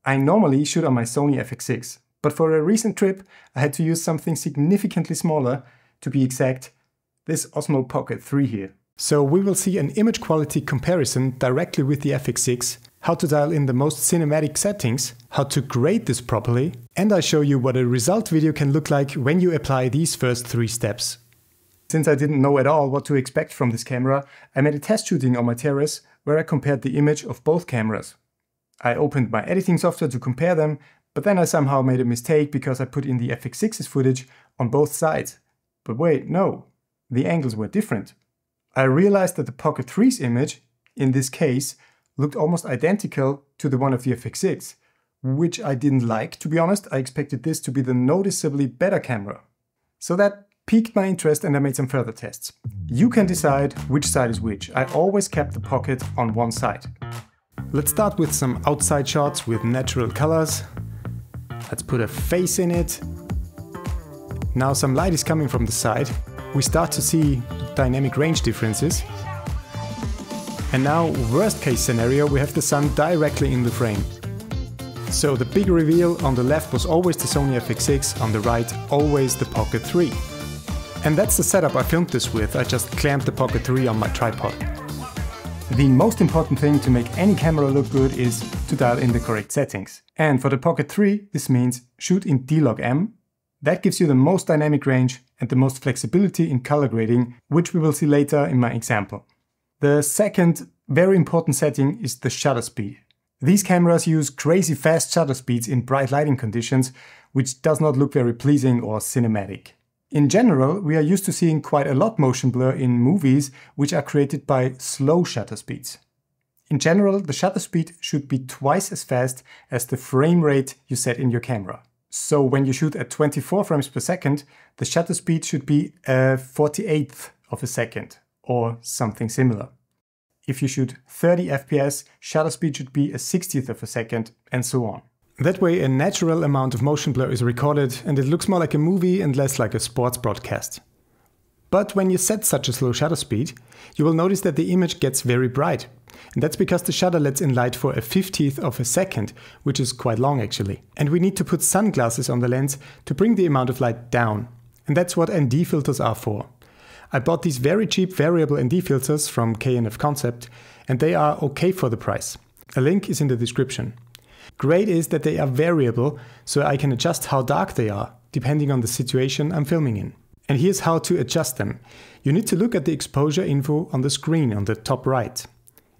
I normally shoot on my Sony FX6, but for a recent trip I had to use something significantly smaller, to be exact, this Osmo Pocket 3 here. So we will see an image quality comparison directly with the FX6, how to dial in the most cinematic settings, how to grade this properly, and I show you what a result video can look like when you apply these first 3 steps. Since I didn't know at all what to expect from this camera, I made a test shooting on my terrace where I compared the image of both cameras. I opened my editing software to compare them, but then I somehow made a mistake because I put in the FX6's footage on both sides. But wait, no, the angles were different. I realized that the Pocket 3's image, in this case, looked almost identical to the one of the FX6, which I didn't like, to be honest. I expected this to be the noticeably better camera. So that piqued my interest and I made some further tests. You can decide which side is which. I always kept the Pocket on one side. Let's start with some outside shots with natural colors. Let's put a face in it. Now some light is coming from the side. We start to see dynamic range differences. And now, worst case scenario, we have the sun directly in the frame. So the big reveal on the left was always the Sony FX6, on the right always the Pocket 3. And that's the setup I filmed this with. I just clamped the Pocket 3 on my tripod. The most important thing to make any camera look good is to dial in the correct settings. And for the Pocket 3, this means shoot in DLOG-M. That gives you the most dynamic range and the most flexibility in color grading, which we will see later in my example. The second very important setting is the shutter speed. These cameras use crazy fast shutter speeds in bright lighting conditions, which does not look very pleasing or cinematic. In general, we are used to seeing quite a lot motion blur in movies, which are created by slow shutter speeds. In general, the shutter speed should be twice as fast as the frame rate you set in your camera. So when you shoot at 24 frames per second, the shutter speed should be a 48th of a second, or something similar. If you shoot 30 FPS, shutter speed should be a 60th of a second, and so on. That way a natural amount of motion blur is recorded and it looks more like a movie and less like a sports broadcast. But when you set such a slow shutter speed, you will notice that the image gets very bright. And that's because the shutter lets in light for a 50th of a second, which is quite long actually. And we need to put sunglasses on the lens to bring the amount of light down. And that's what ND filters are for. I bought these very cheap variable ND filters from K&F Concept, and they are okay for the price. A link is in the description. Great is that they are variable, so I can adjust how dark they are, depending on the situation I'm filming in. And here's how to adjust them. You need to look at the exposure info on the screen on the top right.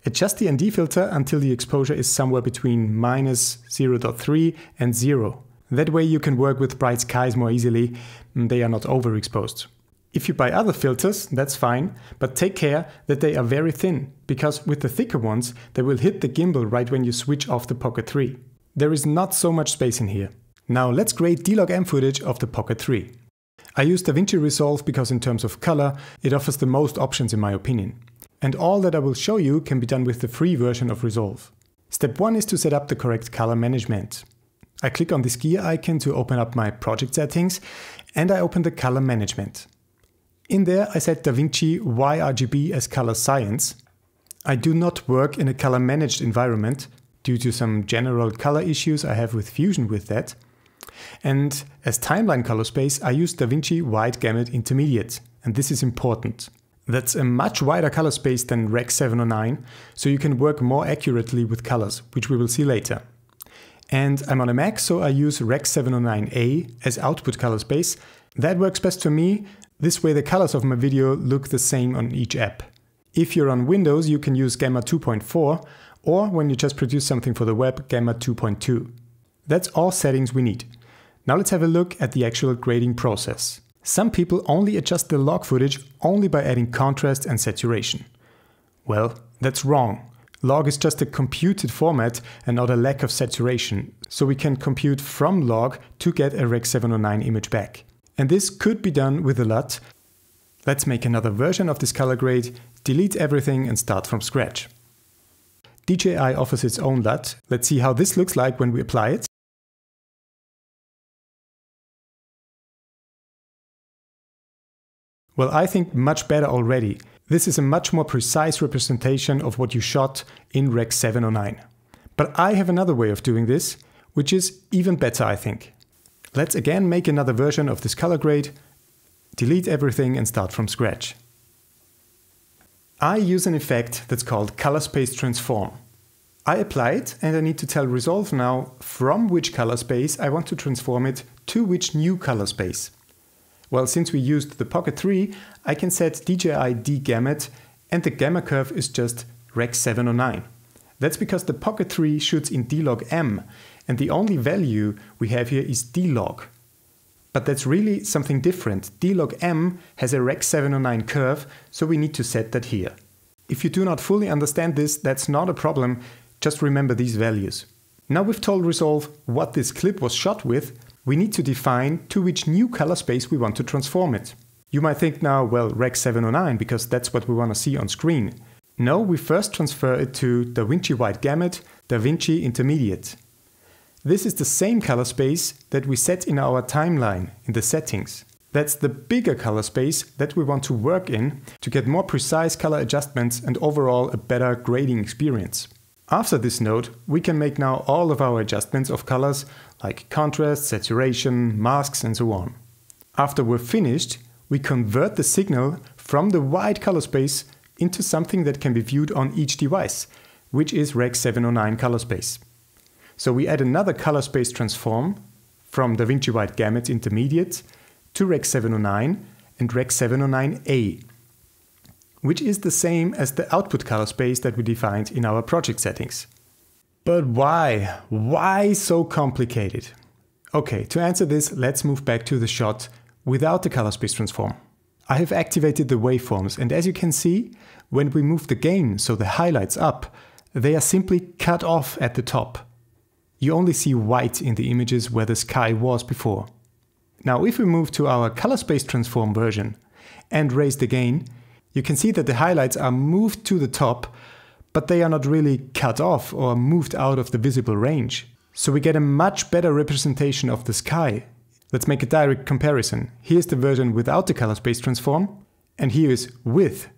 Adjust the ND filter until the exposure is somewhere between -0.3 and 0. That way you can work with bright skies more easily, they are not overexposed. If you buy other filters, that's fine, but take care that they are very thin, because with the thicker ones, they will hit the gimbal right when you switch off the Pocket 3. There is not so much space in here. Now let's grade DLOG-M footage of the Pocket 3. I use Davinci Resolve because in terms of color, it offers the most options in my opinion. And all that I will show you can be done with the free version of Resolve. Step 1 is to set up the correct color management. I click on this gear icon to open up my project settings, and I open the color management. In there I set Davinci YRGB as color science. I do not work in a color managed environment due to some general color issues I have with Fusion with that. And as timeline color space I use Davinci Wide Gamut Intermediate, and this is important. That's a much wider color space than Rec 709, so you can work more accurately with colors, which we will see later. And I'm on a Mac, so I use Rec 709A as output color space. That works best for me. This way the colors of my video look the same on each app. If you're on Windows, you can use Gamma 2.4, or when you just produce something for the web, Gamma 2.2. That's all settings we need. Now let's have a look at the actual grading process. Some people only adjust the log footage only by adding contrast and saturation. Well, that's wrong. Log is just a computed format and not a lack of saturation, so we can compute from log to get a Rec 709 image back. And this could be done with a LUT. Let's make another version of this color grade, delete everything and start from scratch. DJI offers its own LUT. Let's see how this looks like when we apply it. Well, I think much better already. This is a much more precise representation of what you shot in Rec 709. But I have another way of doing this. which is even better, I think. Let's again make another version of this color grade, delete everything and start from scratch. I use an effect that's called Color Space Transform. I apply it and I need to tell Resolve now from which color space I want to transform it to which new color space. Well, since we used the Pocket 3, I can set DJI D-Gamut and the gamma curve is just Rec. 709. That's because the Pocket 3 shoots in DLOG-M and the only value we have here is D-Log. But that's really something different. DLOG-M has a Rec. 709 curve, so we need to set that here. If you do not fully understand this, that's not a problem, just remember these values. Now we've told Resolve what this clip was shot with, we need to define to which new color space we want to transform it. You might think now, well, Rec. 709, because that's what we want to see on screen. No, we first transfer it to Davinci Wide Gamut, Davinci Intermediate. This is the same color space that we set in our timeline in the settings. That's the bigger color space that we want to work in to get more precise color adjustments and overall a better grading experience. After this node, we can make now all of our adjustments of colors like contrast, saturation, masks and so on. After we're finished, we convert the signal from the wide color space into something that can be viewed on each device, which is Rec. 709 color space. So we add another color space transform from Davinci Wide Gamut Intermediate to Rec. 709 and Rec. 709A, which is the same as the output color space that we defined in our project settings. But why? Why so complicated? Okay, to answer this, let's move back to the shot without the color space transform. I have activated the waveforms and as you can see, when we move the gain, so the highlights up, they are simply cut off at the top. You only see white in the images where the sky was before. Now if we move to our color space transform version and raise the gain, you can see that the highlights are moved to the top, but they are not really cut off or moved out of the visible range. So we get a much better representation of the sky. Let's make a direct comparison. Here's the version without the color space transform, and here is with.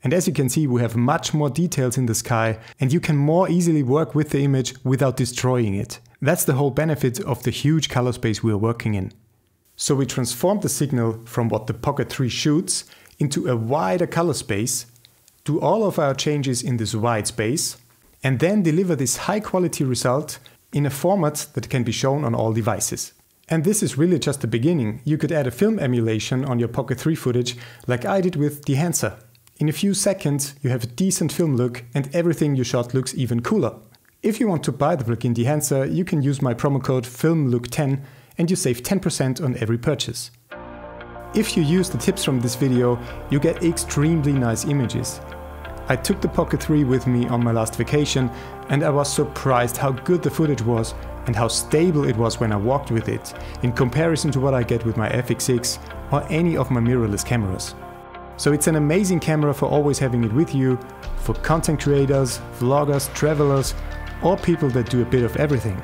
And as you can see, we have much more details in the sky, and you can more easily work with the image without destroying it. That's the whole benefit of the huge color space we're working in. So we transformed the signal from what the Pocket 3 shoots into a wider color space, do all of our changes in this wide space, and then deliver this high quality result in a format that can be shown on all devices. And this is really just the beginning. You could add a film emulation on your Pocket 3 footage like I did with DEHANCER. In a few seconds you have a decent film look and everything you shot looks even cooler. If you want to buy the plugin DEHANCER, you can use my promo code FILMLOOK10 and you save 10% on every purchase. If you use the tips from this video, you get extremely nice images. I took the Pocket 3 with me on my last vacation and I was surprised how good the footage was and how stable it was when I walked with it, in comparison to what I get with my FX6 or any of my mirrorless cameras. So it's an amazing camera for always having it with you, for content creators, vloggers, travelers, or people that do a bit of everything.